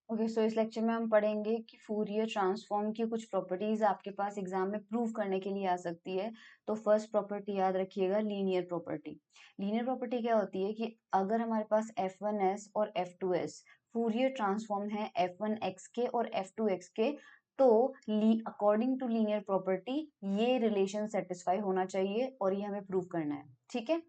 Okay, सो इस lecture में हम पढ़ेंगे कि फूरियर ट्रांसफॉर्म की कुछ प्रॉपर्टीज आपके पास एग्जाम में प्रूव करने के लिए आ सकती है। तो फर्स्ट प्रॉपर्टी याद रखिएगा, लीनियर प्रॉपर्टी। लीनियर प्रॉपर्टी क्या होती है कि अगर हमारे पास F1s और F2s फूरियर ट्रांसफॉर्म है F1x के और F2x के, तो अकॉर्डिंग टू लीनियर प्रॉपर्टी ये रिलेशन सेटिस्फाई होना चाहिए और ये हमें प्रूव करना है। ठीक है,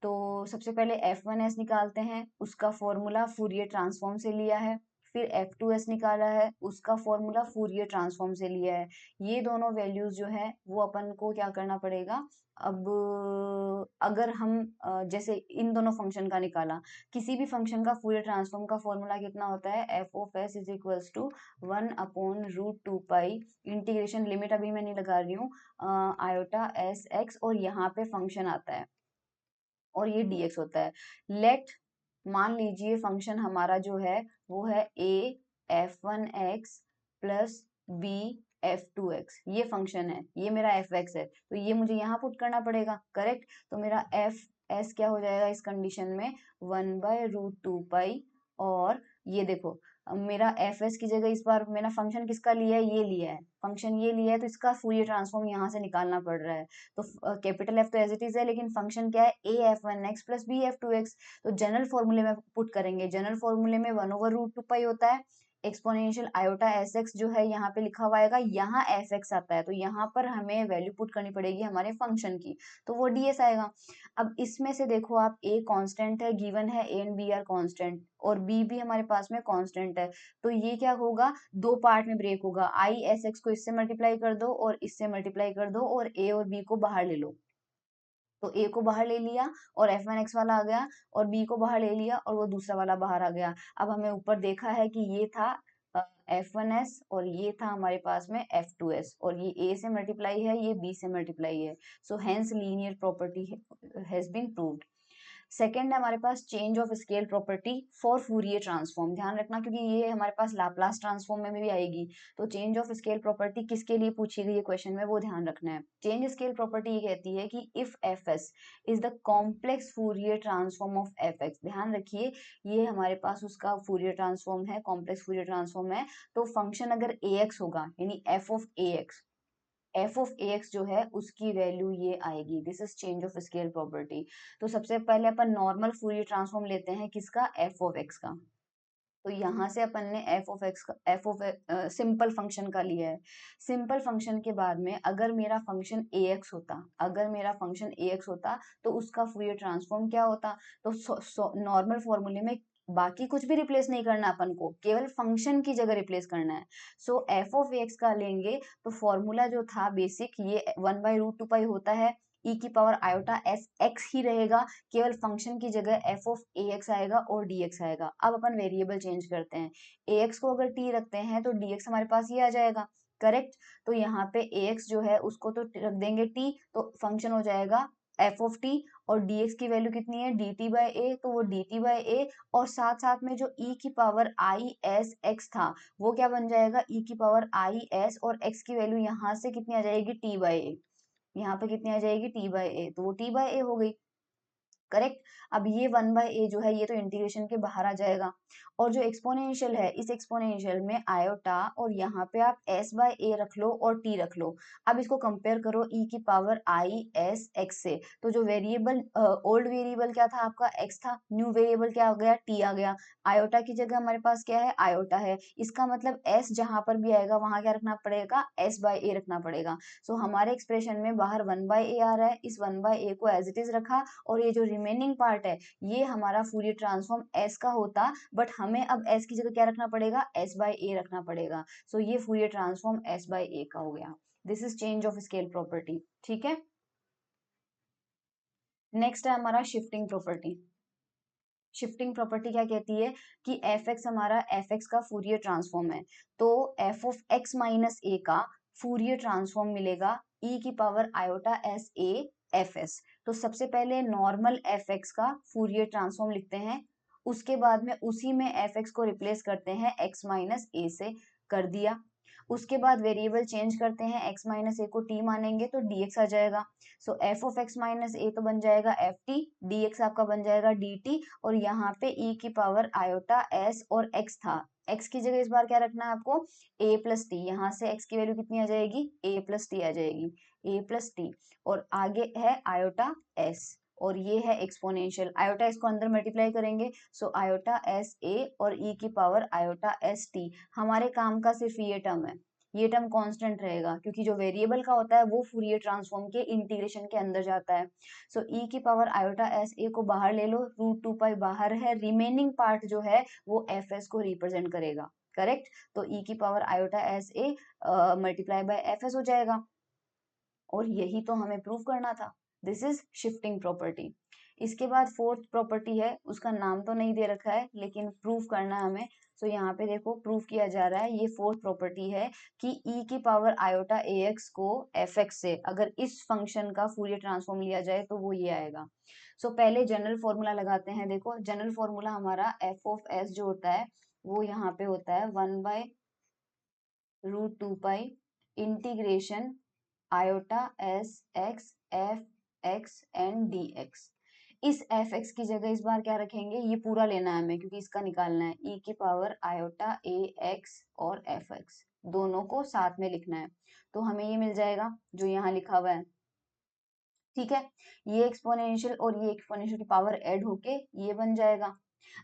तो सबसे पहले F1s निकालते हैं, उसका फॉर्मूला फूरियर ट्रांसफॉर्म से लिया है। फिर F2s निकाला है, उसका फॉर्मूला फूरियर ट्रांसफॉर्म से लिया है। ये दोनों वैल्यूज जो है वो अपन को क्या करना पड़ेगा। अब अगर हम जैसे इन दोनों फंक्शन का निकाला, किसी भी फंक्शन का फूरियर ट्रांसफॉर्म का फॉर्मूला कितना होता है, F of s is equals to 1/√2 pi integration, limit अभी मैं नहीं लगा रही हूँ, आयोटा एस एक्स, और यहाँ पे फंक्शन आता है और ये dx होता है। लेट, मान लीजिए फंक्शन हमारा जो है वो है a f1x plus b f2x, ये फंक्शन है, ये मेरा fx है, तो ये मुझे यहाँ पुट करना पड़ेगा, करेक्ट। तो मेरा fs क्या हो जाएगा इस कंडीशन में, 1/√2 पाई। और ये देखो, अब मेरा fs की जगह इस बार मेरा फंक्शन किसका लिया है, ये लिया है, फंक्शन ये लिया है, तो इसका फूरियर ट्रांसफॉर्म यहाँ से निकालना पड़ रहा है। तो कैपिटल F तो एज इट इज है, लेकिन फंक्शन क्या है, a f1x plus b f2x। तो जनरल फॉर्मूले में पुट करेंगे, जनरल फॉर्मूले में 1/√2 पाई होता है, एक्सपोनेंशियल आयोटा एस एक्स जो है यहाँ पे लिखा हुआ आएगा, यहाँ एफ एक्स आता है, तो यहाँ पर हमें वैल्यू पुट करनी पड़ेगी हमारे फंक्शन की, तो वो ds आएगा। अब इसमें से देखो आप, a कांस्टेंट है, गिवन है a and b are constant, और b भी हमारे पास में कांस्टेंट है, तो ये क्या होगा, दो पार्ट में ब्रेक होगा। आई एस एक्स को इससे मल्टीप्लाई कर दो और इससे मल्टीप्लाई कर दो, और a और b को बाहर ले लो। तो a को बाहर ले लिया और f1x वाला आ गया, और b को बाहर ले लिया और वो दूसरा वाला बाहर आ गया। अब हमें ऊपर देखा है कि ये था f1s और ये था हमारे पास में f2s, और ये a से मल्टीप्लाई है, ये b से मल्टीप्लाई है। So hence linear property has been proved. Second है हमारे पास change of scale property for Fourier transform, ध्यान रखना क्योंकि ये हमारे पास लाप्लास ट्रांसफॉर्म में भी आएगी। तो चेंज ऑफ स्केल प्रॉपर्टी किसके लिए पूछी गई है क्वेश्चन में, वो ध्यान रखना है। चेंज स्केल प्रॉपर्टी ये कहती है कि if F S is the complex Fourier transform of F x, ध्यान रखिए ये हमारे पास उसका फूरियर ट्रांसफॉर्म है, कॉम्प्लेक्स फूरियर ट्रांसफॉर्म है। तो फंक्शन अगर ए एक्स होगा, यानी F of A x, F of A x जो है उसकी वैल्यू ये आएगी। This is change of scale property. तो सबसे पहले अपन नॉर्मल फूरियर ट्रांसफॉर्म लेते हैं, किसका, एफ ऑफ एक्स का। तो यहाँ से अपन ने एफ ऑफ एक्स का, एफ ऑफ सिंपल फंक्शन का लिया है। सिंपल फंक्शन के बाद में अगर मेरा फंक्शन ए एक्स होता, अगर मेरा फंक्शन ए एक्स होता, तो उसका फूरियर ट्रांसफॉर्म क्या होता। तो नॉर्मल फॉर्मूले में बाकी कुछ भी रिप्लेस नहीं करना अपन को, केवल फंक्शन की जगह रिप्लेस करना है। सो एफ ऑफ एक्स का लेंगे तो फॉर्मूला जो था बेसिक, ये 1/√2 पाई होता है, ई की पावर आयोटा एस एक्स ही रहेगा, केवल फंक्शन की जगह एफ ऑफ ए एक्स आएगा और डी एक्स आएगा। अब अपन वेरिएबल चेंज करते हैं, ए एक्स को अगर टी रखते हैं तो डी एक्स हमारे पास ये आ जाएगा, करेक्ट। तो यहाँ पे ए एक्स जो है उसको तो रख देंगे टी, तो फंक्शन हो जाएगा एफ ऑफ टी, और dx की वैल्यू कितनी है, dt बाई ए, तो वो dt बाई ए, और साथ साथ में जो e की पावर आई एस एक्स था वो क्या बन जाएगा, e की पावर आई एस, और x की वैल्यू यहाँ से कितनी आ जाएगी, t बाई ए, यहाँ पे कितनी आ जाएगी, t बाई ए, तो वो t बाई ए हो गई, करेक्ट। अब ये 1/a जो है ये तो इंटीग्रेशन के बाहर आ जाएगा, और जो एक्सपोनेंशियल है, इस एक्सपोनेंशियल में आयोटा, और यहाँ पे आप s बाय a रख लो और t रख लो। अब इसको कंपेयर करो e की पावर आई एस एक्स से, तो जो वेरिएबल, ओल्ड वेरिएबल क्या था आपका, x था, न्यू वेरिएबल क्या आ गया, t आ गया। आयोटा की जगह हमारे पास क्या है, आयोटा है, इसका मतलब s जहां पर भी आएगा वहां क्या रखना पड़ेगा, s बाय a रखना पड़ेगा। सो हमारे एक्सप्रेशन में बाहर 1/a आ रहा है, इस 1/a को एज इट इज रखा, और ये जो रिमेनिंग पार्ट है ये हमारा फूरियर ट्रांसफॉर्म s का होता, बट हमें अब s की जगह क्या रखना पड़ेगा, s बाय a रखना पड़ेगा। सो ये Fourier transform s by a का हो गया। This is change of scale property, ठीक है। नेक्स्ट है हमारा शिफ्टिंग प्रॉपर्टी। शिफ्टिंग प्रॉपर्टी क्या कहती है कि एफ एक्स हमारा एफ एक्स का फूरियर ट्रांसफॉर्म है, तो एफ ऑफ एक्स माइनस ए का फूरियर ट्रांसफॉर्म मिलेगा ई की power iota S A F S. तो सबसे पहले नॉर्मल एफ एक्स का फूरियर ट्रांसफॉर्म लिखते हैं, उसके बाद में उसी में एफ एक्स को रिप्लेस करते हैं एक्स माइनस ए से, कर दिया। उसके बाद वेरिएबल चेंज करते हैं, x माइनस ए को t मानेंगे तो dx आ जाएगा। सो f ऑफ x माइनस ए तो बन जाएगा ft, dx आपका बन जाएगा dt, और यहाँ पे e की पावर आयोटा s और x था, x की जगह इस बार क्या रखना है आपको, a प्लस टी, यहाँ से x की वैल्यू कितनी आ जाएगी, a प्लस टी आ जाएगी, a प्लस टी, और आगे है आयोटा s, और ये है एक्सपोनेंशियल, आयोटा इसको अंदर मल्टीप्लाई करेंगे, सो आयोटा एस ए और e की पावर आयोटा एस टी। हमारे काम का सिर्फ ये टर्म है, ये टर्म कांस्टेंट रहेगा, क्योंकि जो वेरिएबल का होता है वो फूरियर ट्रांसफॉर्म के इंटीग्रेशन के अंदर जाता है। सो e की पावर आयोटा एस ए को बाहर ले लो, रूट टू पाई बाहर है, रिमेनिंग पार्ट जो है वो एफ एस को रिप्रेजेंट करेगा, करेक्ट। तो e की power iota S A multiply by F S हो जाएगा, और यही तो हमें प्रूव करना था। This is shifting property. इसके बाद फोर्थ प्रॉपर्टी है, उसका नाम तो नहीं दे रखा है लेकिन प्रूव करना है हमें। सो यहाँ पे देखो प्रूव किया जा रहा है, ये फोर्थ प्रॉपर्टी है कि e की पावर आयोटा ax को fx से अगर इस फंक्शन का फूरियर ट्रांसफॉर्म लिया जाए तो वो ये आएगा। सो पहले जनरल फॉर्मूला लगाते हैं। देखो जनरल फॉर्मूला हमारा f ऑफ s जो होता है वो यहाँ पे होता है 1/√2 pi integration iota S x F x and d x. इस एफ एक्स की जगह इस बार क्या रखेंगे, ये पूरा लेना है हमें क्योंकि इसका निकालना है, ई की पावर आयोटा ए एक्स और एफ एक्स दोनों को साथ में लिखना है, तो हमें ये मिल जाएगा जो यहाँ लिखा हुआ है, ठीक है। ये एक्सपोनेंशियल और ये एक्सपोनेंशियल की पावर ऐड होके ये बन जाएगा।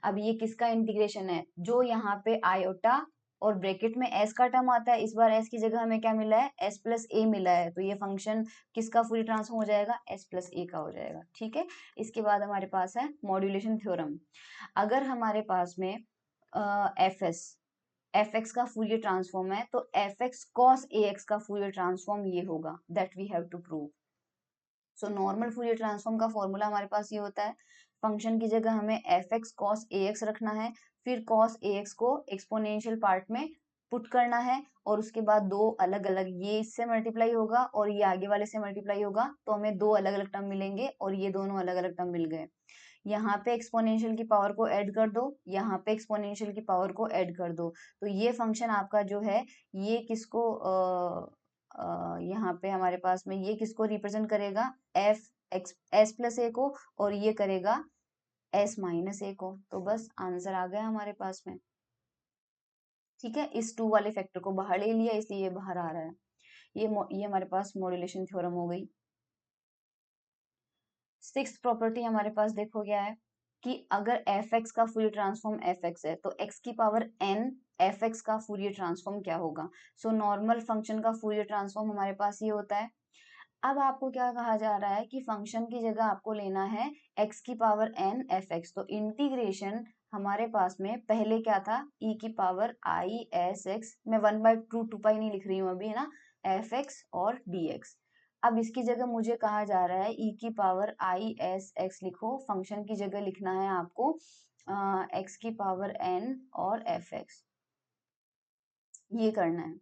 अब ये किसका इंटीग्रेशन है, जो यहाँ पे आयोटा और ब्रैकेट में s का टर्म आता है, इस बार s की जगह हमें क्या मिला है, s प्लस ए मिला है, तो ये फंक्शन किसका फूरियर ट्रांसफॉर्म हो जाएगा, s प्लस ए का हो जाएगा, ठीक है। इसके बाद हमारे पास है मॉड्यूलेशन थ्योरम। अगर हमारे पास में एफ एक्स का फूरियर ट्रांसफॉर्म है तो f x cos a x का फूरियर ट्रांसफॉर्म ये होगा, that we have to prove. So normal Fourier transform का फॉर्मूला हमारे पास ये होता है, फंक्शन की जगह हमें f x cos a x रखना है, फिर कॉस ए एक्स को एक्सपोनेंशियल पार्ट में पुट करना है, और उसके बाद दो अलग अलग, ये इससे मल्टीप्लाई होगा और ये आगे वाले से मल्टीप्लाई होगा, तो हमें दो अलग अलग टर्म मिलेंगे, और ये दोनों अलग अलग टर्म मिल गए। यहाँ पे एक्सपोनेंशियल की पावर को ऐड कर दो, यहाँ पे एक्सपोनेंशियल की पावर को ऐड कर दो, तो ये फंक्शन आपका जो है ये किसको यहाँ पे हमारे पास में ये किसको रिप्रेजेंट करेगा, एफ एक्स एस प्लस ए को, और ये करेगा एस माइनस ए को, तो बस आंसर आ गया हमारे पास में, ठीक है। इस टू वाले फैक्टर को बाहर ले लिया इसलिए ये बाहर आ रहा है। ये हमारे पास मॉड्यूलेशन थ्योरम हो गई। सिक्स्थ प्रॉपर्टी हमारे पास देखो क्या है कि अगर एफ एक्स का फूरियर ट्रांसफॉर्म एफ एक्स है तो एक्स की पावर एन एफ एक्स का फूरियर ट्रांसफॉर्म क्या होगा। सो नॉर्मल फंक्शन का फूरियर ट्रांसफॉर्म हमारे पास ये होता है। अब आपको क्या कहा जा रहा है कि फंक्शन की जगह आपको लेना है x की पावर n एफ एक्स, तो इंटीग्रेशन हमारे पास में पहले क्या था, e की पावर आई एस एक्स, मैं 1/√2 पाई नहीं लिख रही हूँ अभी, है ना, एफ एक्स और dx। अब इसकी जगह मुझे कहा जा रहा है e की पावर आई एस एक्स लिखो, फंक्शन की जगह लिखना है आपको x की पावर n और एफ एक्स, ये करना है।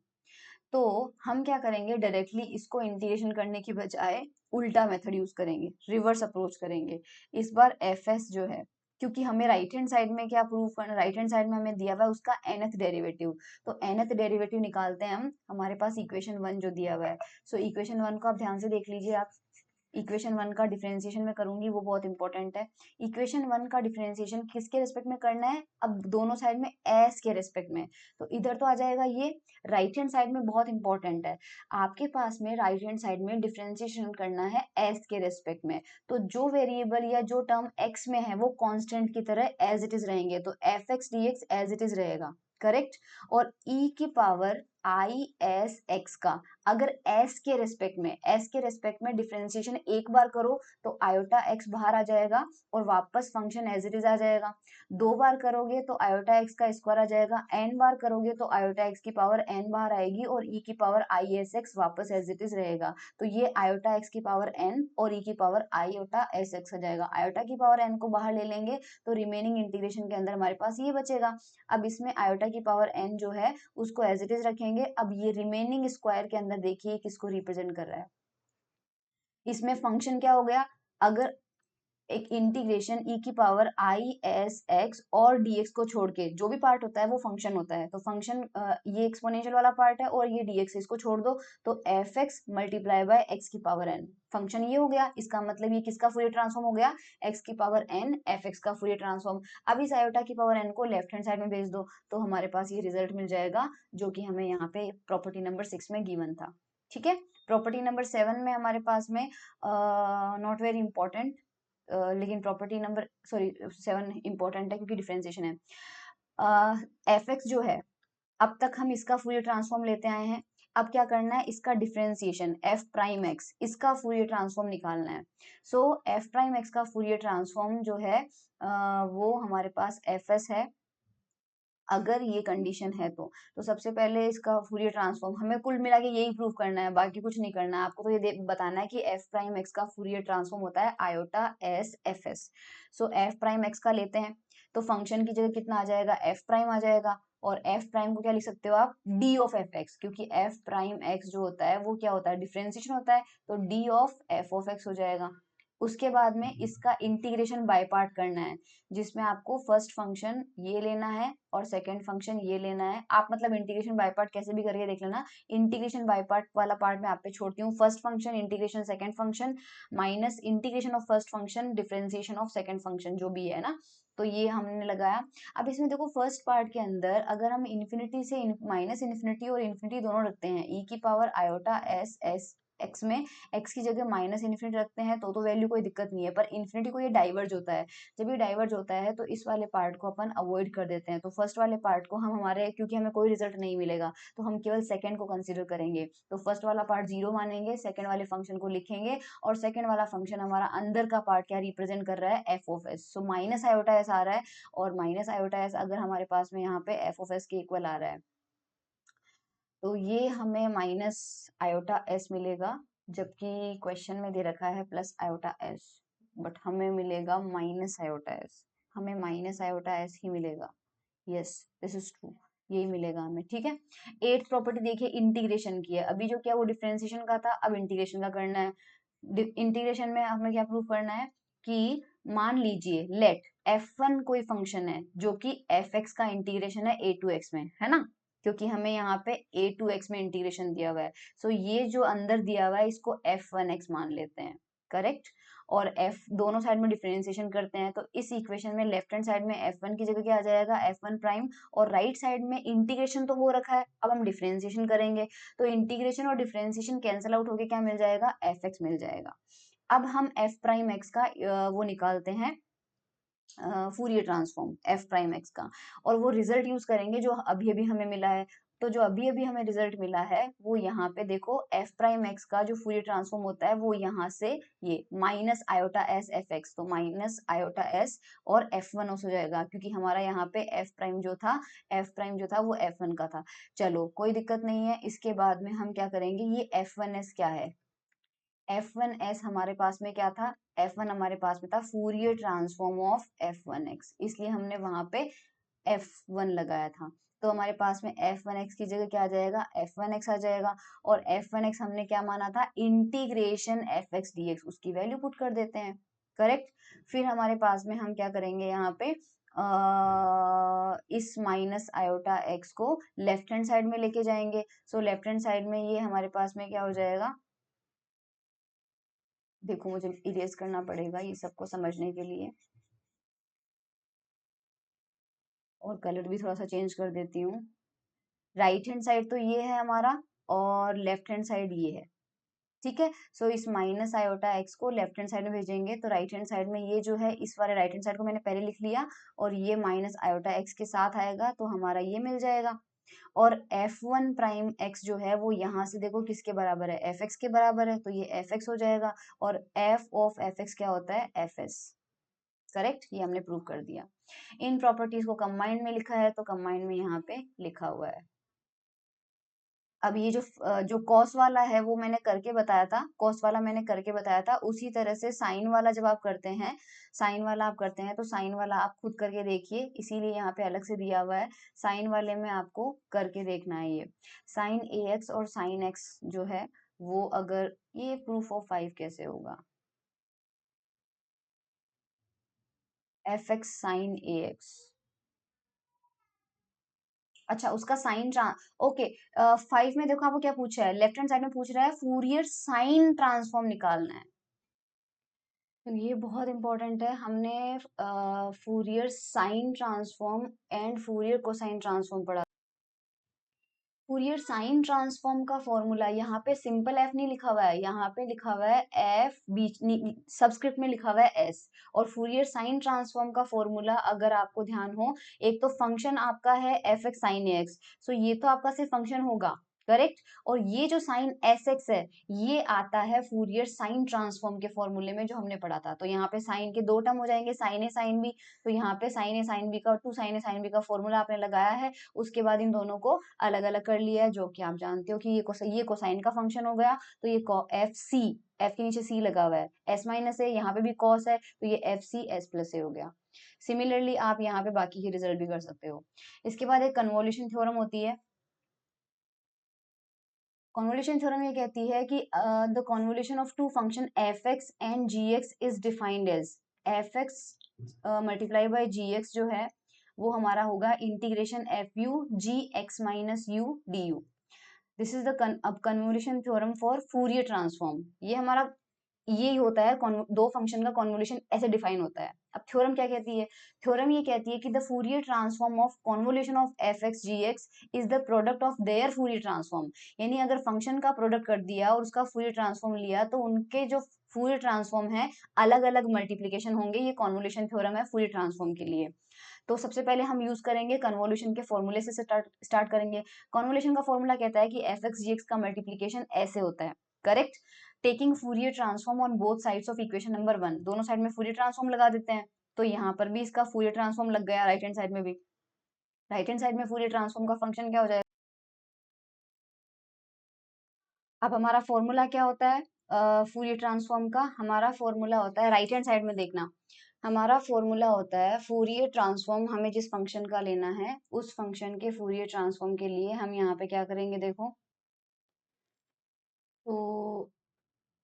तो हम क्या करेंगे, डायरेक्टली इसको इंटीग्रेशन करने की बजाय उल्टा मेथड यूज करेंगे, रिवर्स अप्रोच करेंगे। इस बार एफ एस जो है, क्योंकि हमें राइट हैंड साइड में क्या प्रूव करना, राइट हैंड साइड में हमें दिया हुआ है उसका nth डेरिवेटिव, तो nth डेरिवेटिव निकालते हैं हम, हमारे पास इक्वेशन 1 जो दिया हुआ है। सो इक्वेशन 1 को आप ध्यान से देख लीजिए, आप इक्वेशन 1 का डिफरेंशिएशन में करूंगी, वो बहुत इंपॉर्टेंट है। इक्वेशन 1 का डिफरेंशिएशन किसके रेस्पेक्ट में करना है, अब दोनों साइड में एस के रेस्पेक्ट में, तो इधर तो आ जाएगा ये, राइट हैंड साइड में बहुत इंपॉर्टेंट है, आपके पास में राइट हैंड साइड में डिफरेंशिएशन करना है एस के रेस्पेक्ट में, तो जो वेरिएबल या जो टर्म एक्स में है वो कांस्टेंट की तरह एज इट इज रहेंगे, तो f x d x as it is रहेगा, करेक्ट। और e की पावर आई एस एक्स का अगर s के रेस्पेक्ट में डिफरेंशिएशन एक बार करो तो आयोटा x बाहर आ जाएगा और वापस फंक्शन एज इट इज आ जाएगा, दो बार करोगे तो आयोटा x का स्क्वायर आ जाएगा, n बार करोगे तो आयोटा x की पावर n बाहर आएगी और e की पावर आई एस एक्स वापस एज इट इज रहेगा, तो ये आयोटा x की पावर n और e की पावर आयोटा एस एक्स आ जाएगा। आयोटा की पावर n को बाहर ले लेंगे तो रिमेनिंग इंटीग्रेशन के अंदर हमारे पास ये बचेगा। अब इसमें आयोटा की पावर n जो है उसको एज इट इज रखेंगे। अब ये रिमेनिंग स्क्वायर के अंदर देखिए किसको रिप्रेजेंट कर रहा है, इसमें फंक्शन क्या हो गया, अगर एक इंटीग्रेशन e की पावर आई एस एक्स और dx को छोड़ के जो भी पार्ट होता है वो फंक्शन होता है। तो फंक्शन ये एक्सपोनेंशियल वाला पार्ट है और ये dx इसको छोड़ दो तो f x multiply bye x की पावर n। फंक्शन ये हो गया, इसका मतलब ये किसका फूरियर ट्रांसफॉर्म हो गया, x की पावर n एफ एक्स का फूरियर ट्रांसफॉर्म। अब इस आयोटा की पावर n को लेफ्ट हैंड साइड में भेज दो तो हमारे पास ये रिजल्ट मिल जाएगा जो कि हमें यहाँ पे प्रॉपर्टी नंबर 6 में गिवन था। ठीक है, प्रॉपर्टी नंबर 7 में हमारे पास में नॉट वेरी इंपॉर्टेंट, लेकिन प्रॉपर्टी नंबर 7 इंपॉर्टेंट है क्योंकि डिफरेंशिएशन है। एफ एक्स जो है अब तक हम इसका फूरियर ट्रांसफॉर्म लेते आए हैं, अब क्या करना है, इसका डिफरेंशिएशन एफ प्राइम एक्स, इसका फूरियर ट्रांसफॉर्म निकालना है। सो एफ प्राइम एक्स का फूरियर ट्रांसफॉर्म जो है वो हमारे पास एफ एस है। अगर ये कंडीशन है तो सबसे पहले इसका फूरियर ट्रांसफॉर्म हमें कुल मिला के यही प्रूव करना है, बाकी कुछ नहीं करना है आपको। तो ये बताना है कि एफ प्राइम एक्स का फूरियर ट्रांसफॉर्म होता है आयोटा एस एफ एस। सो एफ प्राइम एक्स का लेते हैं तो फंक्शन की जगह कितना आ जाएगा, एफ प्राइम आ जाएगा। और एफ प्राइम को क्या लिख सकते हो आप, डी ऑफ एफ एक्स, क्योंकि एफ प्राइम एक्स जो होता है वो क्या होता है, डिफरेंशिएशन होता है, तो D of F of x हो जाएगा। उसके बाद में इसका इंटीग्रेशन बाय पार्ट करना है, जिसमें आपको फर्स्ट फंक्शन ये लेना है और सेकंड फंक्शन ये लेना है। आप मतलब इंटीग्रेशन बाय पार्ट कैसे भी करके देख लेना। इंटीग्रेशन बाय पार्ट वाला पार्ट मैं आप पे छोड़ती हूँ। First function integration second function minus integration of first function differentiation of second function जो भी है ना, तो ये हमने लगाया। अब इसमें देखो फर्स्ट पार्ट के अंदर अगर हम इन्फिनिटी से माइनस इन्फिनिटी और इन्फिनिटी दोनों रखते हैं, ई की power iota S S x में एक्स की जगह माइनस इन्फिनिटी रखते हैं तो वैल्यू कोई दिक्कत नहीं है, पर इन्फिनिटी को ये डाइवर्ज होता है। जब ये डाइवर्ज होता है तो इस वाले पार्ट को अपन अवॉइड कर देते हैं। तो फर्स्ट वाले पार्ट को हम हमारे, क्योंकि हमें कोई रिजल्ट नहीं मिलेगा तो हम केवल सेकंड को कंसीडर करेंगे। तो फर्स्ट वाला पार्ट जीरो मानेंगे, सेकंड वाले फंक्शन को लिखेंगे और सेकंड वाला फंक्शन हमारा अंदर का पार्ट क्या रिप्रेजेंट कर रहा है, F of S. So minus iota S आ रहा है और माइनस आयोटा एस अगर हमारे पास में यहाँ पे एफ ऑफ एस के इक्वल आ रहा है तो ये हमें माइनस आयोटा एस मिलेगा, जबकि क्वेश्चन में दे रखा है प्लस आयोटा एस, बट हमें मिलेगा माइनस आयोटा एस। हमें माइनस आयोटा एस ही मिलेगा। यस, दिस इज ट्रू, यही मिलेगा हमें। ठीक है, एट प्रॉपर्टी देखिए इंटीग्रेशन की है। अभी जो क्या वो डिफरेंशिएशन का था, अब इंटीग्रेशन का करना है। इंटीग्रेशन में हमें क्या प्रूव करना है कि मान लीजिए लेट f1 कोई फंक्शन है जो कि f(x) का इंटीग्रेशन है a टू x में, है ना, क्योंकि हमें यहाँ पे a टू x में इंटीग्रेशन दिया हुआ है। सो ये जो अंदर दिया हुआ है इसको f1x मान लेते हैं, करेक्ट। और f दोनों साइड में डिफरेंशिएशन करते हैं तो इस इक्वेशन में लेफ्ट हैंड साइड में f1 की जगह क्या आ जाएगा, f1 प्राइम, और राइट साइड में इंटीग्रेशन तो हो रखा है, अब हम डिफरेंशिएशन करेंगे तो इंटीग्रेशन और डिफरेंशिएशन कैंसिल आउट होके क्या मिल जाएगा, f(x) मिल जाएगा। अब हम f प्राइम x का वो निकालते हैं Fourier transform f prime x का, और वो रिजल्ट यूज करेंगे जो अभी अभी हमें मिला है। तो जो अभी अभी हमें रिजल्ट मिला है वो यहाँ पे देखो, f प्राइम x का जो फूरियर ट्रांसफॉर्म होता है वो यहाँ से ये minus iota S F x, तो माइनस आयोटा एस और f1 हो जाएगा, क्योंकि हमारा यहाँ पे f प्राइम जो था वो f1 का था। चलो कोई दिक्कत नहीं है। इसके बाद में हम क्या करेंगे, ये f1s क्या है, f1s हमारे पास में क्या था, f1 हमारे पास में था फूरियर ट्रांसफॉर्म ऑफ f1x, इसलिए हमने वहां पे f1 लगाया था। तो हमारे पास में f1x की जगह क्या आ जाएगा, f1x आ जाएगा। और f1x हमने क्या माना था, इंटीग्रेशन fx dx, उसकी वैल्यू पुट कर देते हैं, करेक्ट। फिर हमारे पास में हम क्या करेंगे यहाँ पे इस माइनस आयोटा x को लेफ्ट हैंड साइड में लेके जाएंगे। सो लेफ्ट हैंड साइड में ये हमारे पास में क्या हो जाएगा, देखो मुझे इरेज करना पड़ेगा ये सबको समझने के लिए, और कलर भी थोड़ा सा चेंज कर देती हूँ। राइट हैंड साइड तो ये है हमारा और लेफ्ट हैंड साइड ये है, ठीक है। सो इस माइनस आयोटा एक्स को लेफ्ट हैंड साइड में भेजेंगे तो राइट हैंड साइड में ये जो है इस वाले राइट हैंड साइड को मैंने पहले लिख लिया, और ये माइनस आयोटा एक्स के साथ आएगा तो हमारा ये मिल जाएगा। और f1 प्राइम x जो है वो यहाँ से देखो किसके बराबर है, fx के बराबर है, तो ये fx हो जाएगा। और f ऑफ fx क्या होता है, fs, करेक्ट, ये हमने प्रूव कर दिया। इन प्रॉपर्टीज को कंबाइंड में लिखा है तो कंबाइंड में यहाँ पे लिखा हुआ है। अब ये जो कॉस वाला है वो मैंने करके बताया था, कॉस वाला मैंने करके बताया था, उसी तरह से साइन वाला जब आप करते हैं, साइन वाला आप करते हैं तो साइन वाला आप खुद करके देखिए, इसीलिए यहाँ पे अलग से दिया हुआ है। साइन वाले में आपको करके देखना है। ये साइन ए एक्स और साइन एक्स जो है वो, अगर ये प्रूफ ऑफ 5 कैसे होगा, एफ एक्स साइन ए एक्स। अच्छा, उसका साइन ओके। 5 में देखो आपको क्या पूछा है, लेफ्ट हैंड साइड में पूछ रहा है फूरियर साइन ट्रांसफॉर्म निकालना है। तो ये बहुत इंपॉर्टेंट है, हमने Fourier sign transform and Fourier cosine transform पढ़ा। फूरियर साइन ट्रांसफॉर्म का फॉर्मूला यहाँ पे सिंपल एफ नहीं लिखा हुआ है, यहाँ पे लिखा हुआ है एफ, बीच सबस्क्रिप्ट में लिखा हुआ है एस। और फूरियर साइन ट्रांसफॉर्म का फॉर्मूला अगर आपको ध्यान हो, एक तो फंक्शन आपका है एफ एक्स साइन एक्स, सो ये तो आपका सिर्फ फंक्शन होगा, करेक्ट। और ये जो साइन एस एक्स है, ये आता है फूरियर साइन ट्रांसफॉर्म के फॉर्मूले में जो हमने पढ़ा था। तो यहाँ पे साइन के दो टर्म हो जाएंगे, साइन ए साइन बी। तो यहाँ पे साइन ए साइन बी का, two sine a sine b का फॉर्मूला आपने लगाया है, उसके बाद इन दोनों को अलग अलग कर लिया है, जो कि आप जानते हो कि ये कोसाइन का फंक्शन हो गया, तो ये एफ सी, एफ के नीचे सी लगा हुआ है, एस माइनस ए, यहाँ पे भी कॉस है, तो ये एफ सी एस प्लस ए हो गया। सिमिलरली आप यहाँ पे बाकी की रिजल्ट भी कर सकते हो। इसके बाद एक कन्वोल्यूशन थ्योरम होती है। कन्वोल्यूशन थ्योरम ये कहती है कि the convolution of two function f x and ji x is defined as f x multiply by g x जो है वो हमारा होगा integration f u g x minus u d u. This is the convolution theorem for Fourier transform. ये हमारा यही होता है, दो फंक्शन का कन्वोल्यूशन ऐसे डिफाइन होता है। अब थ्योरम क्या कहती है, थ्योरम ये कहती है कि the Fourier transform of convolution of F x g x is the product of their Fourier transform. यानी अगर फंक्शन का प्रोडक्ट कर दिया और उसका फूरियर ट्रांसफॉर्म लिया, तो उनके जो फूरियर ट्रांसफॉर्म है अलग अलग मल्टीप्लीकेशन होंगे। ये कन्वोल्यूशन थ्योरम है फूरियर ट्रांसफॉर्म के लिए। तो सबसे पहले हम यूज करेंगे कन्वोल्यूशन के फॉर्मूले से स्टार्ट करेंगे। कन्वोल्यूशन का फॉर्मूला कहता है कि एफ एक्स जी एक्स का मल्टीप्लीकेशन ऐसे होता है, correct. Taking Fourier transform on both sides of equation number 1, दोनों साइड में फूरियर ट्रांसफॉर्म लगा देते हैं। तो यहाँ पर भी इसका फूरियर ट्रांसफॉर्म लग गया, राइट हैंड साइड में भी। राइट हैंड साइड में फूरियर ट्रांसफॉर्म का फंक्शन क्या हो जाएगा। अब हमारा फॉर्मूला क्या होता है फूरियर ट्रांसफॉर्म का, हमारा फॉर्मूला होता है, राइट हैंड साइड में देखना, हमारा फॉर्मूला होता है फूरियर ट्रांसफॉर्म। हमें जिस फंक्शन का लेना है उस फंक्शन के फूरियर ट्रांसफॉर्म के लिए हम यहाँ पे क्या करेंगे, देखो तो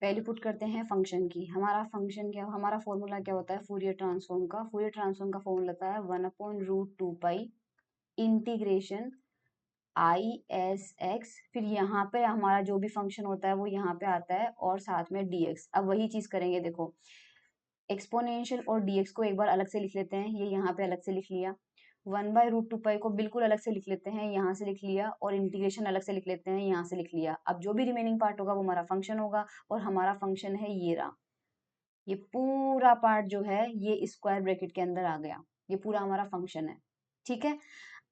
वैल्यू पुट करते हैं फंक्शन की। हमारा फंक्शन क्या, हमारा फॉर्मूला क्या होता है फूरियर ट्रांसफॉर्म का, फूरियर ट्रांसफॉर्म का फॉर्मूला होता है 1/√2 पाई इंटीग्रेशन आई एस एक्स, फिर यहाँ पे हमारा जो भी फंक्शन होता है वो यहाँ पे आता है, और साथ में dx। अब वही चीज करेंगे, देखो एक्सपोनेंशियल और dx को एक बार अलग से लिख लेते हैं, ये यहाँ पे अलग से लिख लिया। 1/√2 पाई को बिल्कुल अलग से लिख लेते हैं, यहाँ से लिख लिया, और इंटीग्रेशन अलग से लिख लेते हैं, यहाँ से लिख लिया। अब जो भी रिमेनिंग पार्ट होगा वो हमारा फंक्शन होगा, और हमारा फंक्शन है ये रहा। ये पूरा पार्ट जो है ये स्क्वायर ब्रैकेट के अंदर आ गया, ये पूरा हमारा फंक्शन है, ठीक है।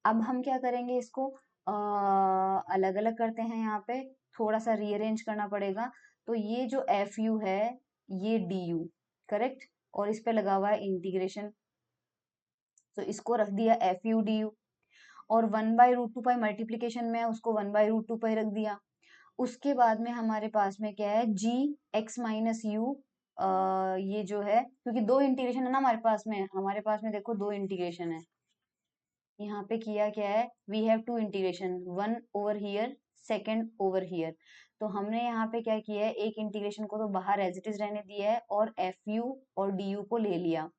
अब हम क्या करेंगे, इसको अलग अलग करते हैं, यहाँ पे थोड़ा सा रीअरेंज करना पड़ेगा। तो ये जो एफ यू है ये डी यू, करेक्ट, और इस पे लगा हुआ है इंटीग्रेशन, तो इसको रख दिया एफ यू डी यू। और 1/√2 पाई मल्टीप्लीकेशन में उसको 1/√2 पाई रख दिया। उसके बाद में हमारे पास में क्या है, जी एक्स माइनस यू, ये जो है, क्योंकि दो इंटीग्रेशन है ना हमारे पास में, देखो दो इंटीग्रेशन है। यहाँ पे किया क्या है, we have to integration, one over here, second over here. तो हमने यहाँ पे क्या किया है, एक इंटीग्रेशन को तो बाहर एज इट इज रहने दिया है, और एफ यू और डी यू को ले लिया।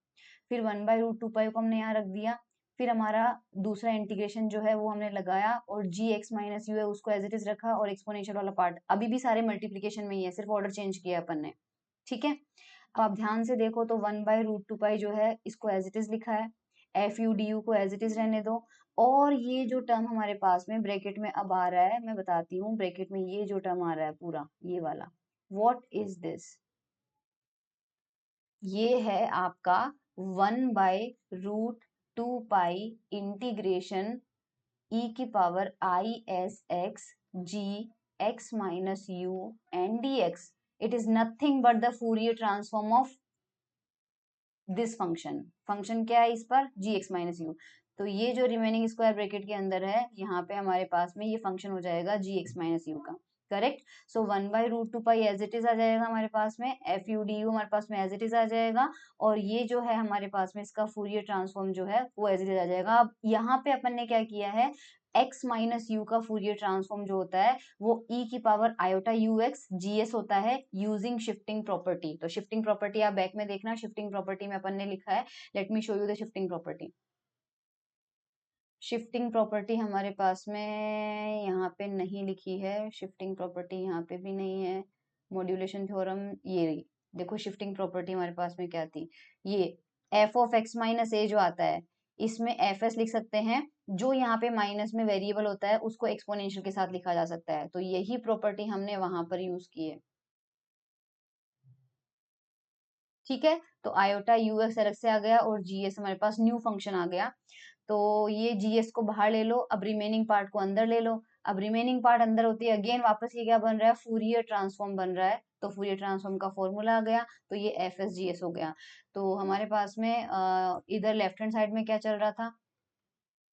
फिर 1/√2 पाई को हमने यहाँ रख दिया। फिर हमारा दूसरा इंटीग्रेशन जो है वो हमने लगाया, और जी एक्स माइनस यू है उसको एज इट इज रखा, और एक्सपोनेंशियल वाला पार्ट अभी भी सारे मल्टीप्लीकेशन में ही है, सिर्फ ऑर्डर चेंज किया अपन ने, ठीक है। अब आप ध्यान से देखो तो 1/√2 पाई जो है इसको एज इट इज लिखा है, एफ यू डी यू को एज इट इज रहने दो। और ये जो टर्म हमारे पास में ब्रैकेट में अब आ रहा है, मैं बताती हूँ, ब्रैकेट में ये जो टर्म आ रहा है पूरा ये वाला, व्हाट इज दिस, ये है आपका 1/√2 पाई इंटीग्रेशन ई की power i s x g x minus u and d x. It is nothing but the Fourier transform of this function. Function क्या है इस पर, जी एक्स माइनस यू। तो ये जो रिमेनिंग स्क्वायर ब्रैकेट के अंदर है, यहाँ पे हमारे पास में ये फंक्शन हो जाएगा जी एक्स माइनस यू का, correct. So 1/√2 pi as it is आ जाएगा हमारे पास में, एफ यू डी यू हमारे पास में एज इट इज आ जाएगा, और ये जो है हमारे पास में इसका फूरियर ट्रांसफॉर्म जो है वो एज इट इज आ जाएगा। अब यहाँ पे अपन ने क्या किया है, x माइनस यू का फूरियर ट्रांसफॉर्म जो होता है वो e की power iota you x G S होता है यूजिंग शिफ्टिंग प्रॉपर्टी। तो शिफ्टिंग प्रॉपर्टी आप बैक में देखना, शिफ्टिंग प्रॉपर्टी में अपन ने लिखा है, let me show you the shifting property. Shifting property हमारे पास में यहाँ पे नहीं लिखी है, शिफ्टिंग प्रॉपर्टी यहाँ पे भी नहीं है, मॉड्यूलेशन थ्योरम ये रही। देखो शिफ्टिंग प्रॉपर्टी हमारे पास में क्या थी, ये एफ ऑफ एक्स माइनस ए जो आता है इसमें एफ एस लिख सकते हैं, जो यहाँ पे माइनस में वेरिएबल होता है उसको एक्सपोनेंशियल के साथ लिखा जा सकता है, तो यही प्रॉपर्टी हमने वहां पर यूज की है। ठीक है, तो आयोटा यू एक्स अलग से आ गया और जीएस हमारे पास न्यू फंक्शन आ गया। तो ये जीएस को बाहर ले लो, अब रिमेनिंग पार्ट को अंदर ले लो। अब रिमेनिंग पार्ट अंदर होती है, अगेन वापस ये क्या बन रहा है, फूरियर ट्रांसफॉर्म बन रहा है। तो फूरियर ट्रांसफॉर्म का फॉर्मूला आ गया, तो ये एफ एस जी एस हो गया। तो हमारे पास में इधर लेफ्ट हैंड साइड में क्या चल रहा था,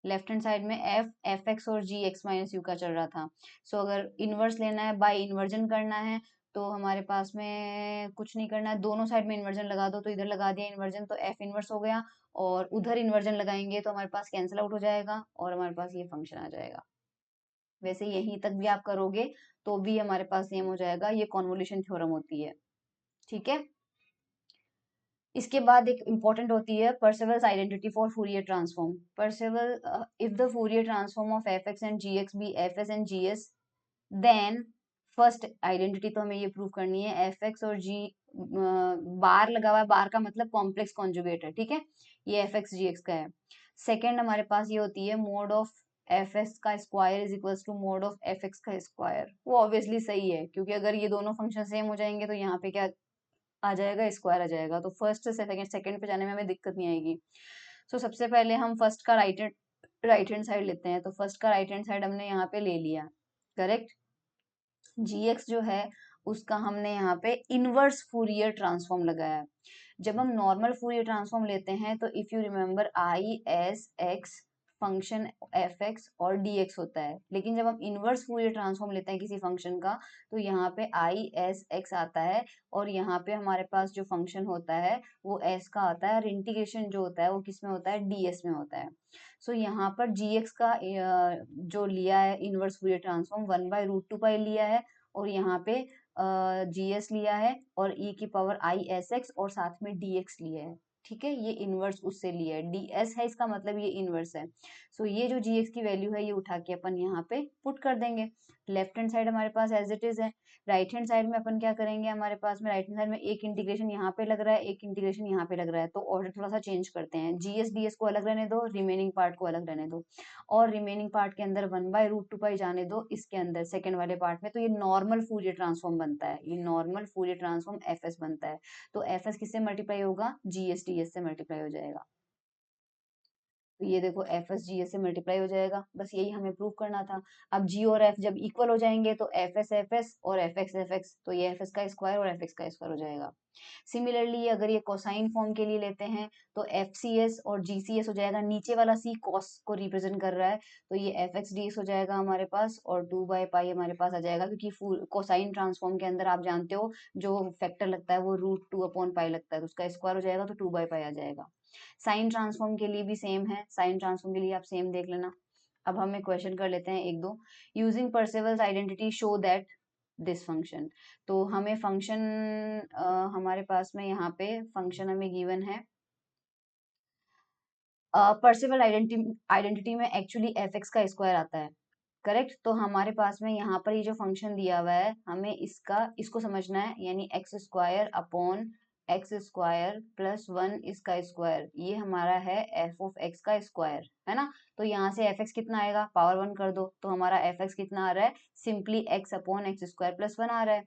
लेफ्ट हैंड साइड में एफ एक्स और जी एक्स माइनस यू का चल रहा था। सो अगर इनवर्स लेना है, बाय इन्वर्जन करना है, तो हमारे पास में कुछ नहीं करना है, दोनों साइड में इन्वर्जन लगा दो। तो इधर लगा दिया इन्वर्जन तो एफ इनवर्स हो गया, और उधर इन्वर्जन लगाएंगे तो हमारे पास कैंसिल आउट हो जाएगा और हमारे पास ये फंक्शन आ जाएगा। वैसे यहीं तक भी आप करोगे तो भी हमारे पास सेम हो जाएगा, ये कॉन्वोल्यूशन थ्योरम होती है। ठीक है, इसके बाद एक इंपॉर्टेंट होती है Parseval's identity for Fourier transform. Parseval, if the Fourier transform of F x and ji X be F S and G S, then first identity तो हमें ये प्रूव करनी है, एफ एक्स और जी, बार लगा हुआ है, बार का मतलब कॉम्प्लेक्स कॉन्जुगेट है। ठीक है, ये एफ एक्स जी एक्स का है। सेकेंड हमारे पास ये होती है मोड ऑफ एफ एस का square is equals to mod of F x का स्क्वायर। वो ऑब्वियसली सही है, क्योंकि अगर ये दोनों फंक्शन सेम हो जाएंगे तो यहाँ पे क्या आ जाएगा, स्क्वायर आ जाएगा। तो फर्स्ट से सेकंड सेकंड पे जाने में हमें दिक्कत नहीं आएगी। सो सबसे पहले हम फर्स्ट का राइट हैंड साइड लेते हैं। तो फर्स्ट का राइट हैंड साइड हमने यहाँ पे ले लिया, करेक्ट। gx जो है उसका हमने यहाँ पे इनवर्स फूरियर ट्रांसफॉर्म लगाया। जब हम नॉर्मल फूरियर ट्रांसफॉर्म लेते हैं तो if you remember I s x function f x और डी एक्स होता है, लेकिन जब हम इनवर्स फूरियर ट्रांसफॉर्म लेते हैं किसी फंक्शन का तो यहाँ पे आई एस एक्स आता है, और यहाँ पे हमारे पास जो फंक्शन होता है वो एस का आता है, और इंटीग्रेशन जो होता है वो किस में होता है, डी एस में होता है। सो यहाँ पर जी एक्स का जो लिया है इनवर्स फूरियर ट्रांसफॉर्म 1/√2 पाई लिया है, और यहाँ पे जी एस लिया है, और e की पावर आई एस एक्स और साथ में डी एक्स लिया है। ठीक है, ये इनवर्स उससे लिया है, डी एस है इसका मतलब ये इनवर्स है। सो ये जो जी एक्स की वैल्यू है ये उठा के अपन यहाँ पे पुट कर देंगे। लेफ्ट हैंड साइड हमारे पास एज इट इज है, राइट हैंड साइड में अपन क्या करेंगे, हमारे पास में राइट हैंड साइड में एक इंटीग्रेशन यहाँ पे लग रहा है, एक इंटीग्रेशन यहाँ पे लग रहा है, तो ऑर्डर थोड़ा सा चेंज करते हैं, जीएस डीएस को अलग रहने दो, रिमेनिंग पार्ट को अलग रहने दो, और रिमेनिंग पार्ट के अंदर 1/√2 पाई जाने दो इसके अंदर सेकंड वाले पार्ट में। तो ये नॉर्मल फूरियर ट्रांसफॉर्म बनता है, ये normal Fourier transform F S बनता है। तो एफ एस किससे मल्टीप्लाई होगा, जीएस डीएस से मल्टीप्लाई हो जाएगा। तो ये देखो एफ एस जी एस से मल्टीप्लाई हो जाएगा, बस यही हमें प्रूव करना था। अब जी और एफ जब इक्वल हो जाएंगे तो एफ एस और एफ एक्स, तो ये एफ एस का स्क्वायर और एफ एक्स का स्क्वायर हो जाएगा। सिमिलरली अगर ये कोसाइन फॉर्म के लिए लेते हैं तो एफ सी एस और जी सी एस हो जाएगा, नीचे वाला सी कॉस को रिप्रेजेंट कर रहा है, तो ये एफ एक्स डी एस हो जाएगा हमारे पास, और 2/पाई हमारे पास आ जाएगा, क्योंकि कोसाइन ट्रांसफॉर्म के अंदर आप जानते हो जो फैक्टर लगता है वो √2/पाई लगता है, तो उसका स्क्वायर हो जाएगा तो 2/पाई आ जाएगा। साइन ट्रांसफॉर्म के लिए भी सेम है, साइन ट्रांसफॉर्म के लिए आप सेम देख लेना। अब हमें क्वेश्चन कर लेते हैं एक दो, using Parseval's identity show that this function. तो हमें फंक्शन हमारे पास में यहाँ पे फंक्शन हमें गिवन है, परसेवल आइडेंटिटी में एक्चुअली एफ एक्स का स्क्वायर आता है, करेक्ट। तो हमारे पास में यहाँ पर ये जो फंक्शन दिया हुआ है हमें इसको समझना है, यानी x square upon x square plus 1 इसका स्क्वायर, ये हमारा है एफ ऑफ एक्स का स्क्वायर, है ना। तो यहाँ से एफ एक्स कितना आएगा, पावर 1 कर दो, तो हमारा एफ एक्स कितना आ रहा है, simply x upon x square plus 1 आ रहा है।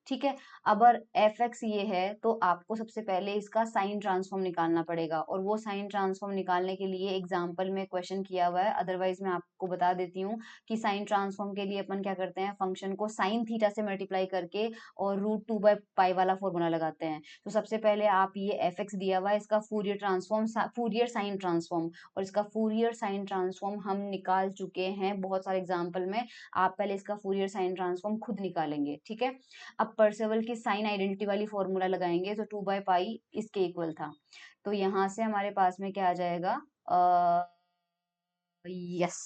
ठीक है, अब एफ एक्स ये है तो आपको सबसे पहले इसका साइन ट्रांसफॉर्म निकालना पड़ेगा, और वो साइन ट्रांसफॉर्म निकालने के लिए एग्जाम्पल में क्वेश्चन किया हुआ है, अदरवाइज मैं आपको बता देती हूँ कि साइन ट्रांसफॉर्म के लिए अपन क्या करते हैं, फंक्शन को साइन थीटा से मल्टीप्लाई करके और √2/पाई वाला फॉर्मूला लगाते हैं। तो सबसे पहले आप ये एफ एक्स दिया हुआ है, इसका Fourier transform, Fourier sign transform, और इसका फूरियर साइन ट्रांसफॉर्म हम निकाल चुके हैं बहुत सारे एग्जाम्पल में। आप पहले इसका फूरियर साइन ट्रांसफॉर्म खुद निकालेंगे, ठीक है। अब परसेवल की साइन आइडेंटिटी वाली फॉर्मूला लगाएंगे, तो 2/पाई इसके इक्वल था, तो यहाँ से हमारे पास में क्या आ जाएगा, यस,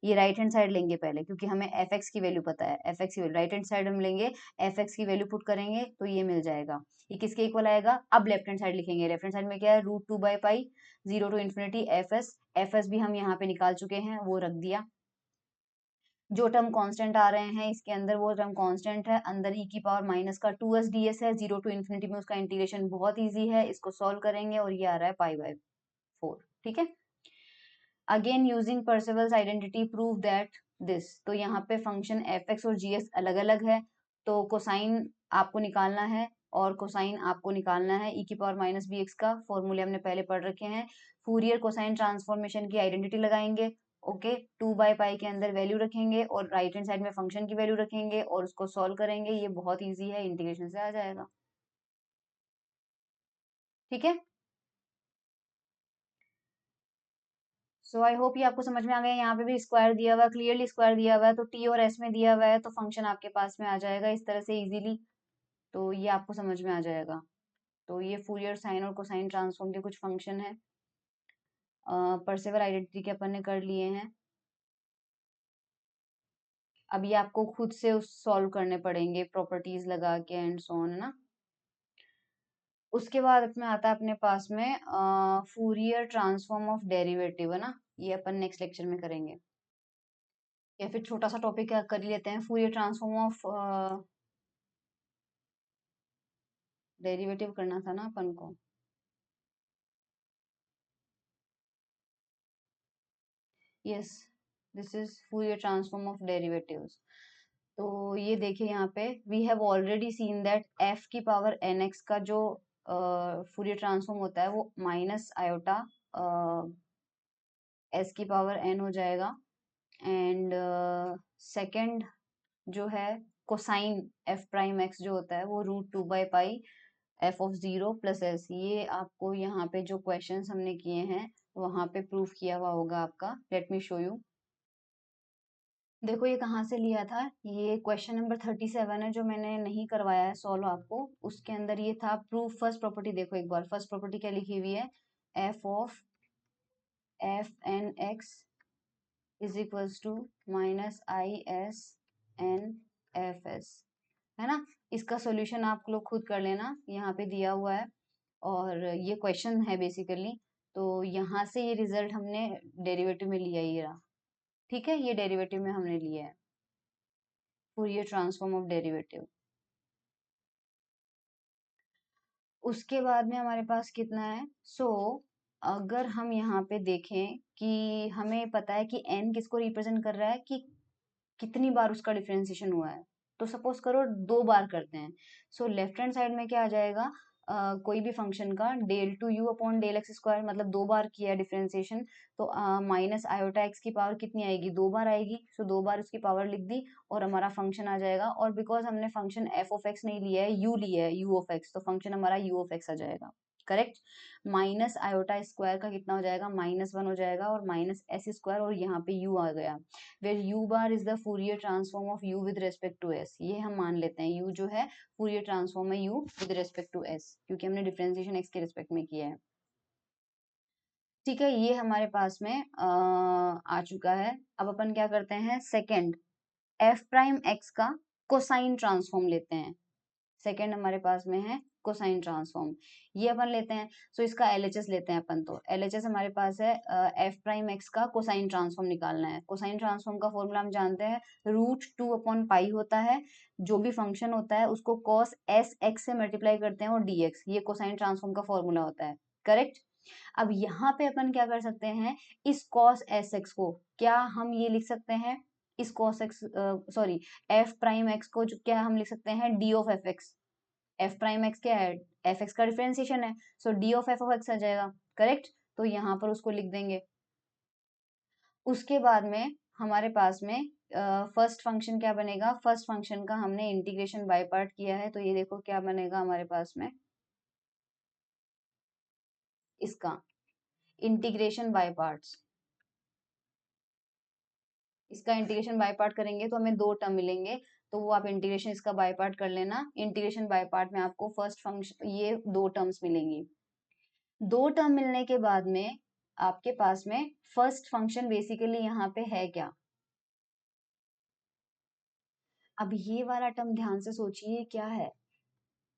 ये राइट हैंड साइड लेंगे पहले, क्योंकि हमें एफ एक्स की वैल्यू पता है, एफ एक्स की वैल्यू राइट हैंड साइड हम लेंगे, एफ एक्स की वैल्यू पुट करेंगे तो ये मिल जाएगा। ये किसके इक्वल आएगा? अब लेफ्ट हैंड साइड लिखेंगे, लेफ्ट हैंड साइड में क्या है, √2/पाई 0 to इन्फिनिटी एफ एस भी हम यहाँ पे निकाल चुके हैं, वो रख दिया। जो टर्म कांस्टेंट आ रहे हैं इसके अंदर वो टर्म कांस्टेंट है, अंदर e की पावर माइनस का 2s ds है, 0 to इन्फिनिटी में उसका इंटीग्रेशन बहुत इजी है, इसको सॉल्व करेंगे और ये आ रहा है π/4। ठीक है, again using Parseval's identity prove that this. तो यहाँ पे फंक्शन एफ एक्स और जी एक्स अलग अलग है, तो कोसाइन आपको निकालना है और कोसाइन आपको निकालना है, e की पावर माइनस बी एक्स का फॉर्मूले हमने पहले पढ़ रखे हैं। फूरियर कोसाइन ट्रांसफॉर्मेशन की आइडेंटिटी लगाएंगे, ओके, 2/पाई के अंदर वैल्यू रखेंगे और राइट हैंड साइड में फंक्शन की वैल्यू रखेंगे और उसको सॉल्व करेंगे, ये बहुत ईजी है, इंटीग्रेशन से आ जाएगा। ठीक है, सो आई होप ये आपको समझ में आ गया। यहाँ पे भी स्क्वायर दिया हुआ है, क्लियरली स्क्वायर दिया हुआ है, तो टी और एस में दिया हुआ है तो फंक्शन आपके पास में आ जाएगा इस तरह से इजीली, तो ये आपको समझ में आ जाएगा। तो ये फूरियर साइन और कोसाइन ट्रांसफॉर्म के कुछ फंक्शन है, परसेवल आइडेंटिटी के अपन ने कर लिए हैं। अब ये आपको खुद से सॉल्व करने पड़ेंगे प्रॉपर्टीज लगा के एंड सो ऑन, है ना। उसके बाद अपने आता है अपने पास में फूरियर ट्रांसफॉर्म ऑफ डेरिवेटिव, है ना, ये अपन नेक्स्ट लेक्चर में करेंगे, या फिर छोटा सा टॉपिक कर ही लेते हैं, फूरियर ट्रांसफॉर्म ऑफ डेरिवेटिव करना था ना अपन को। Yes, this is Fourier transform of derivatives. तो ये देखिए यहाँ पे we have already seen that f की पावर एन एक्स का जो फूरियर ट्रांसफॉर्म होता है वो माइनस आयोटा एस की पावर एन हो जाएगा, एंड सेकंड जो है कोसाइन एफ प्राइम एक्स जो होता है वो √2/पाई एफ ऑफ 0 प्लस एस। ये आपको यहाँ पे जो क्वेश्चंस हमने किए हैं वहां पे प्रूफ किया हुआ होगा आपका, लेट मी शो यू। देखो ये कहाँ से लिया था, ये क्वेश्चन नंबर 37 है जो मैंने नहीं करवाया है सॉल्व आपको, उसके अंदर ये था प्रूफ फर्स्ट प्रॉपर्टी। देखो एक बार फर्स्ट प्रॉपर्टी क्या लिखी हुई है, F of f n x is equals to minus i s n f s, है ना। इसका सॉल्यूशन आप लोग खुद कर लेना, यहाँ पे दिया हुआ है और ये क्वेश्चन है बेसिकली, तो यहाँ से ये रिजल्ट हमने डेरिवेटिव में लिया, ये रहा। ठीक है, ये डेरिवेटिव में हमने लिया है, फूरियर ट्रांसफॉर्म ऑफ डेरिवेटिव। उसके बाद में हमारे पास कितना है, अगर हम यहाँ पे देखें कि हमें पता है कि n किसको रिप्रेजेंट कर रहा है, कि कितनी बार उसका डिफरेंशिएशन हुआ है, तो सपोज करो 2 बार करते हैं। लेफ्ट हैंड साइड में क्या आ जाएगा, कोई भी फंक्शन का del two u upon del x square, मतलब 2 बार किया डिफरेंशिएशन, तो माइनस आयोटा एक्स की पावर कितनी आएगी, 2 बार आएगी, 2 बार उसकी पावर लिख दी और हमारा फंक्शन आ जाएगा। और बिकॉज हमने फंक्शन एफ ऑफ एक्स नहीं लिया है, यू लिया है, यू ऑफ एक्स, तो फंक्शन हमारा यू ऑफ एक्स आ जाएगा, करेक्ट। माइनस आयोटा स्क्वायर का कितना हो जाएगा, -1 हो जाएगा, और माइनस एस स्क्वायर, और यहाँ पे यू आ गया, where u bar is the Fourier transform of u with respect to s. ये हम मान लेते हैं यू जो है फूरियर ट्रांसफॉर्म है u with respect to s, क्योंकि हमने डिफरेंशिएशन एक्स के रेस्पेक्ट में किया है। ठीक है, ये हमारे पास में आ चुका है। अब अपन क्या करते हैं, सेकेंड एफ प्राइम एक्स का कोसाइन ट्रांसफॉर्म लेते हैं। सेकेंड हमारे पास में है कोसाइन ट्रांसफॉर्म, ये अपन लेते हैं। इसका एलएचएस लेते हैं अपन, तो एलएचएस हमारे पास है एफ प्राइम एक्स का कोसाइन ट्रांसफॉर्म निकालना है। कोसाइन ट्रांसफॉर्म का फॉर्मूला हम जानते हैं, √2/पाई होता है, जो भी फंक्शन होता है उसको कॉस एस एक्स से मल्टीप्लाई करते हैं और डीएक्स, ये कोसाइन ट्रांसफॉर्म का फॉर्मूला होता है, करेक्ट। अब यहाँ पे अपन क्या कर सकते हैं, इस कॉस एस एक्स को क्या हम ये लिख सकते हैं, इस cos X sorry F prime X को जो क्या हम लिख सकते हैं, D of F X. F prime X क्या है, एफ एक्स का डिफरेंशिएशन है, D of F of X आ जाएगा, करेक्ट। तो यहाँ पर उसको लिख देंगे। उसके बाद में हमारे पास में फर्स्ट फंक्शन क्या बनेगा, फर्स्ट फंक्शन का हमने इंटीग्रेशन बाय पार्ट किया है, तो ये देखो क्या बनेगा हमारे पास में, इसका इंटीग्रेशन बाय पार्ट्स। इसका इंटीग्रेशन बाय पार्ट करेंगे तो हमें 2 टर्म मिलेंगे, तो वो आप इंटीग्रेशन इसका बाय पार्ट कर लेना। इंटीग्रेशन बाय पार्ट में आपको फर्स्ट फंक्शन ये 2 टर्म्स मिलेंगी। 2 टर्म मिलने के बाद में आपके पास में फर्स्ट फंक्शन बेसिकली यहाँ पे है क्या, अब ये वाला टर्म ध्यान से सोचिए क्या है,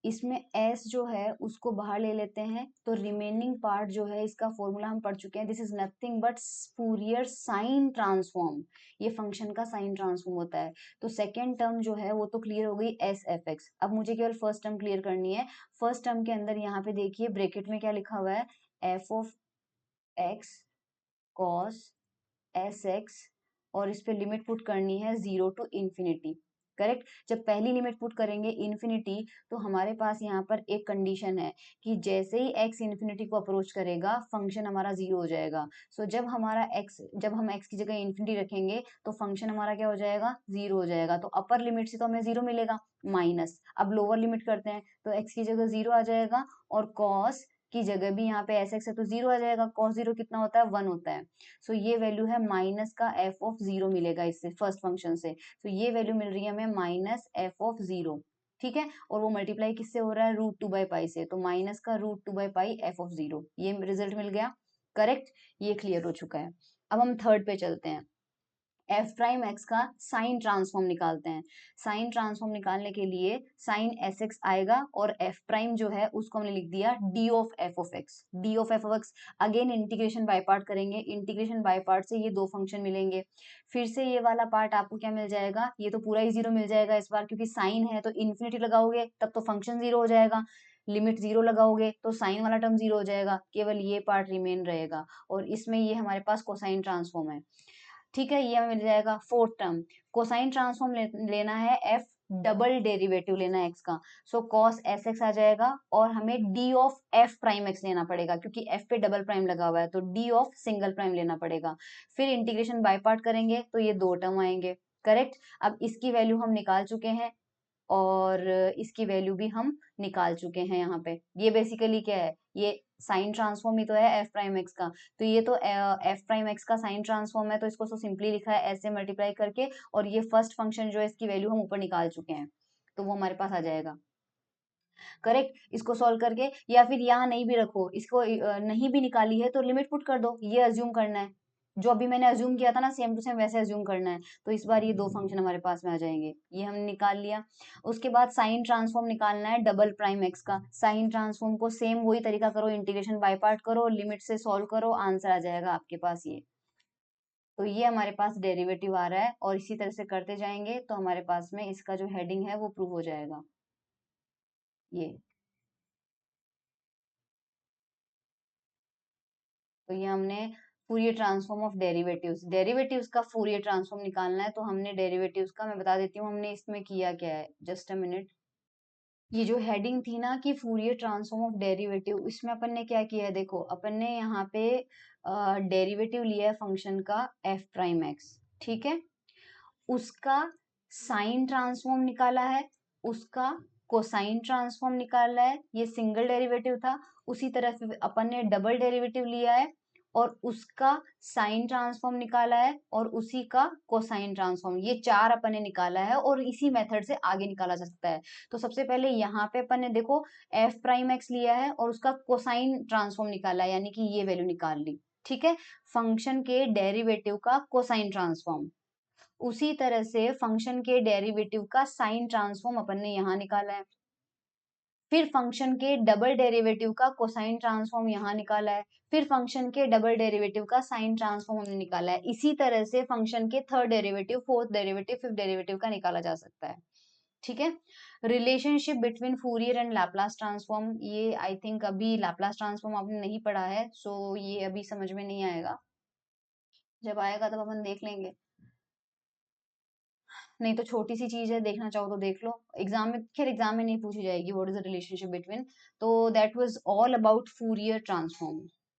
इसमें s जो है उसको बाहर ले लेते हैं तो रिमेनिंग पार्ट जो है, इसका फॉर्मूला हम पढ़ चुके हैं, this is nothing but Fourier sign transform. ये फंक्शन का साइन ट्रांसफॉर्म होता है। तो सेकेंड टर्म जो है वो तो क्लियर हो गई एस एफ एक्स। अब मुझे केवल फर्स्ट टर्म क्लियर करनी है। फर्स्ट टर्म के अंदर यहाँ पे देखिए ब्रैकेट में क्या लिखा हुआ है, F of x cos S x, और इस पे लिमिट पुट करनी है 0 टू इंफिनिटी। करेक्ट। जब पहली लिमिट पुट करेंगे इन्फिनिटी, तो हमारे पास यहाँ पर एक कंडीशन है कि जैसे ही x इन्फिनिटी को अप्रोच करेगा फंक्शन हमारा 0 हो जाएगा। सो जब हम x की जगह इन्फिनिटी रखेंगे तो फंक्शन हमारा क्या हो जाएगा, 0 हो जाएगा। तो अपर लिमिट से तो हमें 0 मिलेगा माइनस, अब लोअर लिमिट करते हैं तो x की जगह 0 आ जाएगा, और cos की जगह भी यहाँ पे एस एक्स है तो 0 आ जाएगा। cos 0 कितना होता है, 1 होता है। सो ये वैल्यू है माइनस का एफ ऑफ 0 मिलेगा इससे, फर्स्ट फंक्शन से। तो ये वैल्यू मिल रही है हमें माइनस एफ ऑफ 0। ठीक है, और वो मल्टीप्लाई किससे हो रहा है, √2/पाई से, तो माइनस का √2/पाई एफ ऑफ 0, ये रिजल्ट मिल गया। करेक्ट, ये क्लियर हो चुका है। अब हम थर्ड पे चलते हैं। एफ प्राइम एक्स का साइन ट्रांसफॉर्म निकालते हैं। साइन ट्रांसफॉर्म निकालने के लिए साइन एस एक्स आएगा, और एफ प्राइम जो है उसको हमने लिख दिया D of F of x. D of F of x, again integration by part करेंगे, इंटीग्रेशन बाय पार्ट से ये दो फंक्शन मिलेंगे। फिर से ये वाला पार्ट आपको क्या मिल जाएगा, ये तो पूरा ही 0 मिल जाएगा इस बार, क्योंकि साइन है तो इन्फिनिटी लगाओगे तब तो फंक्शन 0 हो जाएगा, लिमिट 0 लगाओगे तो साइन वाला टर्म 0 हो जाएगा, केवल ये पार्ट रिमेन रहेगा। और इसमें ये हमारे पास कोसाइन ट्रांसफॉर्म है। ठीक है, ये हमें मिल जाएगा। फोर्थ टर्म, कोसाइन ट्रांसफॉर्म लेना है, एफ डबल डेरिवेटिव लेना है एक्स का। सो कॉस एस एक्स आ जाएगा, और हमें D of F prime x लेना पड़ेगा, क्योंकि एफ पे डबल प्राइम लगा हुआ है तो डी ऑफ सिंगल प्राइम लेना पड़ेगा। फिर इंटीग्रेशन बाय पार्ट करेंगे तो ये दो टर्म आएंगे। करेक्ट, अब इसकी वैल्यू हम निकाल चुके हैं, और इसकी वैल्यू भी हम निकाल चुके हैं यहाँ पे। ये बेसिकली क्या है, ये साइन ट्रांसफॉर्म ही तो है एफ प्राइम एक्स का। तो ये तो एफ प्राइम एक्स का साइन ट्रांसफॉर्म है, तो इसको तो सिंपली लिखा है ऐसे मल्टीप्लाई करके, और ये फर्स्ट फंक्शन जो है इसकी वैल्यू हम ऊपर निकाल चुके हैं, तो वो हमारे पास आ जाएगा। करेक्ट, इसको सॉल्व करके, या फिर यहाँ नहीं भी रखो इसको, नहीं भी निकाली है तो लिमिट पुट कर दो, ये अज्यूम करना है, जो अभी मैंने अज्यूम किया था ना सेम टू सेम वैसे अज्यूम करना है। तो इस बार ये दो फंक्शन हमारे पास में आ जाएंगे, ये हमने निकाल लिया। उसके बाद साइन ट्रांसफॉर्म निकालना है डबल प्राइम एक्स का। साइन ट्रांसफॉर्म को सेम वही तरीका करो, इंटीग्रेशन बाय पार्ट करो, लिमिट से सॉल्व करो, आंसर आ जाएगा आपके पास ये। तो ये हमारे पास डेरिवेटिव आ रहा है, और इसी तरह से करते जाएंगे तो हमारे पास में इसका जो हेडिंग है वो प्रूव हो जाएगा। ये, तो ये हमने Fourier transform of derivatives, derivatives का फूरियर ट्रांसफॉर्म निकालना है, तो हमने डेरिवेटिव्स का, मैं बता देती हूँ हमने इसमें किया क्या है, जस्ट अ मिनट। ये जो हेडिंग थी ना कि फूरियर ट्रांसफॉर्म ऑफ डेरिवेटिव, इसमें अपन ने क्या किया है, देखो अपन ने यहाँ पे डेरिवेटिव लिया है फंक्शन का एफ प्राइम एक्स। ठीक है, उसका साइन ट्रांसफॉर्म निकाला है, उसका कोसाइन ट्रांसफॉर्म निकाला है, ये सिंगल डेरिवेटिव था। उसी तरह से अपन ने डबल डेरिवेटिव लिया है, और उसका साइन ट्रांसफॉर्म निकाला है, और उसी का कोसाइन ट्रांसफॉर्म, ये चार अपन ने निकाला है, और इसी मेथड से आगे निकाला जा सकता है। तो सबसे पहले यहाँ पे अपन ने देखो एफ प्राइम एक्स लिया है और उसका कोसाइन ट्रांसफॉर्म निकाला है, यानी कि ये वैल्यू निकाल ली। ठीक है, फंक्शन के डेरिवेटिव का कोसाइन ट्रांसफॉर्म, उसी तरह से फंक्शन के डेरिवेटिव का साइन ट्रांसफॉर्म अपन ने यहाँ निकाला है। फिर फंक्शन के डबल डेरिवेटिव का कोसाइन ट्रांसफॉर्म यहाँ निकाला है। फिर फंक्शन के डबल डेरिवेटिव का साइन ट्रांसफॉर्म हमने निकाला है। इसी तरह से फंक्शन के third derivative, fourth derivative, fifth derivative का निकाला जा सकता है। ठीक है, relationship between Fourier and Laplace transform, ये आई थिंक अभी लैपलास ट्रांसफॉर्म आपने नहीं पढ़ा है, सो ये अभी समझ में नहीं आएगा, जब आएगा तब अपन देख लेंगे। नहीं तो छोटी सी चीज है, देखना चाहो तो देख लो, एग्जाम में, खैर एग्जाम में नहीं पूछी जाएगी what is the relationship between. तो that was all about Fourier transform.